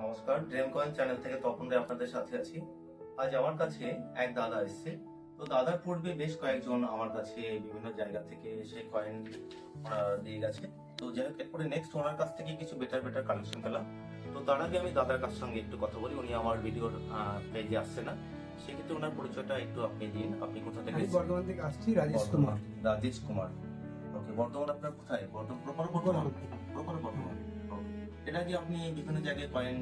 নমস্কার, dream coin channel থেকে তপন রে আপনাদের সাথে আছি। আজ আমার কাছে এক দাদা এসেছে। তো দাদার পূর্বে বেশ কয়েকজন আমার কাছে বিভিন্ন জায়গা থেকে এসে কয়েন দিয়ে গেছে। তো যাই হোক, এরপরে নেক্সট ওনার কাছ থেকে কিছু বেটার কালেকশন পেলাম। তো তার আগে আমি দাদার কাছ সঙ্গে একটু কথা বলি। উনি আমার ভিডিওর পেজে আসছে না, সেক্ষেত্রে ওনার পরিচয়টা একটু আপনি দিন। আপনি কোথা থেকে? আমি বর্ধমান থেকে আসছি, রাজেশ কুমার। রাজেশ কুমার, ওকে। বর্ধমান আপনার কোথায়? বর্ধমান। এটা কি আপনি বিভিন্ন জায়গায় কয়েন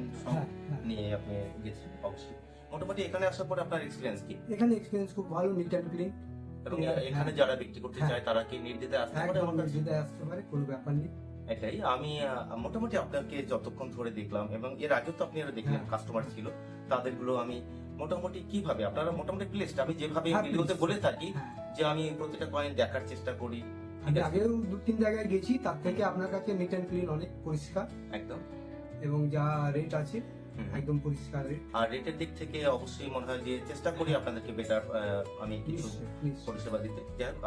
নিয়ে আপনি গেছেন? অবশ্যই। মোটামুটি এখানে আসার পরে আপনার এক্সপিরিয়েন্স কি? এখানে এক্সপিরিয়েন্স খুব ভালো, নিট অ্যান্ড ক্লিন। এবং এখানে যারা বিক্রি করতে চায় তারা কি নির্দ্বিধে আসতে পারে? একদম নির্দ্বিধায় আসতে পারে, কোনো ব্যাপার নেই। এটাই আমি মোটামুটি আপনাকে যতক্ষণ ধরে দেখলাম, এবং এর আগে তো আপনি দেখলেন কাস্টমার ছিল, তাদেরগুলো আমি মোটামুটি কিভাবে আপনারা মোটামুটি প্লেসড, আমি যেভাবে ভিডিওতে বলে থাকি যে আমি প্রত্যেকটা কয়েন দেখার চেষ্টা করি। আমি আগেও 2-3 জায়গায় গেছি, তার থেকে আপনার কাছে নিট অ্যান্ড ক্লিন, অনেক পরিষ্কার একদম, এবং যা রেট আছে একদম পরিষ্কার রেট। আর রেটের দিক থেকে অবশ্যই মনে হয় যে চেষ্টা করি আপনাদেরকে বেটার আমি কিছু পরিষেবা দিতে।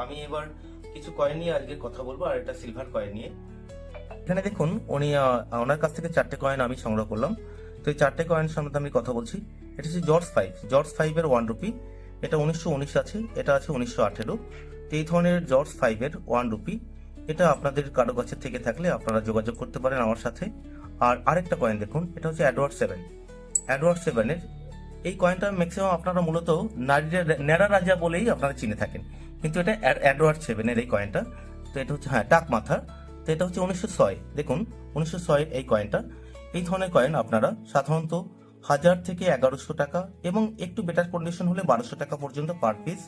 আমি এবার কিছু কয়েন নিয়ে আজকে কথা বলবো, আর এটা সিলভার কয়েন নিয়ে। এখানে দেখুন, উনি ওনার কাছ থেকে 4টে কয়েন আমি সংগ্রহ করলাম। তো এই 4টে কয়েন সম্বন্ধে আমি কথা বলছি। এটা হচ্ছে জর্জ 5 এর 1 রুপি। এটা 1919 আছে, এটা আছে 1918। তো এই ধরনের জর্জ 5 এর 1 রুপি, এটা আপনাদের কারো কাছে থেকে থাকলে আপনারা যোগাযোগ করতে পারেন আমার সাথে। আর আরেকটা কয়েন দেখুন, এটা হচ্ছে অ্যাডওয়ার্ড 7 এর। এই কয়েনটা ম্যাক্সিমাম আপনারা মূলত ন্যাড়া রাজা বলেই আপনারা চিনে থাকেন, কিন্তু এটা অ্যাডওয়ার্ড 7 এর এই কয়েনটা। তো এটা হচ্ছে টাক মাথা। তো এটা হচ্ছে 1906। দেখুন 1906 এই কয়েনটা। এই ধরনের কয়েন আপনারা সাধারণত 1000 থেকে 1100 টাকা, এবং একটু বেটার কন্ডিশন হলে 1200 টাকা পর্যন্ত পার পিস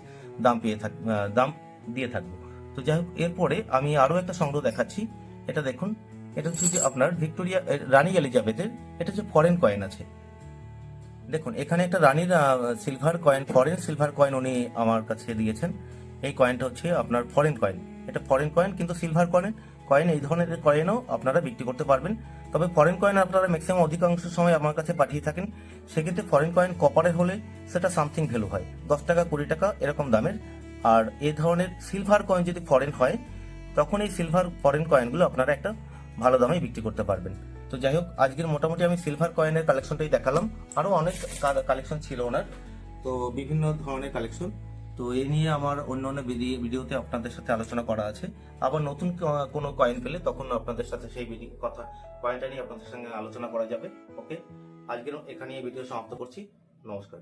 দাম দিয়ে থাকবো। তো যাই হোক, এরপরে আমি আরো একটা সংগ্রহ দেখাচ্ছি। এটা দেখুন, এটা হচ্ছে যে আপনার ভিক্টোরিয়া রানী এলিজাবেথের, এটা হচ্ছে ফরেন কয়েন আছে। দেখুন এখানে একটা রানীর silver coin, foreign silver coin উনি আমার কাছে দিয়েছেন। এই কয়েনটা হচ্ছে আপনার ফরেন কয়েন। এটা ফরেন কয়েন, কিন্তু সিলভার কয়েন এই ধরনের কয়েনও আপনারা বিক্রি করতে পারবেন। তবে ফরেন কয়েন আপনারা ম্যাক্সিমাম অধিকাংশ সময় আমার কাছে পাঠিয়ে থাকেন। সেক্ষেত্রে ফরেন কয়েন কপারের হলে সেটা সামথিং ভ্যালু হয়, 10 টাকা 20 টাকা এরকম দামের। আর এই ধরনের সিলভার কয়েন যদি ফরেন হয়, তখন এই সিলভার ফরেন কয়েনগুলো আপনারা একটা ভালো দামে বিক্রি করতে পারবেন। তো যাই হোক, আজকের মোটামুটি আমি সিলভার কয়েনের কালেকশনটাই দেখালাম। আরো অনেক কালেকশন ছিল ওনার, তো বিভিন্ন ধরনের কালেকশন। তো এই নিয়ে আমার অন্য ভিডিওতে আপনাদের সাথে আলোচনা করা আছে। আবার নতুন কোনো কয়েন পেলে তখন আপনাদের সাথে সেই কয়েনটা নিয়ে আপনাদের সঙ্গে আলোচনা করা যাবে। ওকে, আজকের এখানে এই ভিডিও সমাপ্ত করছি। নমস্কার।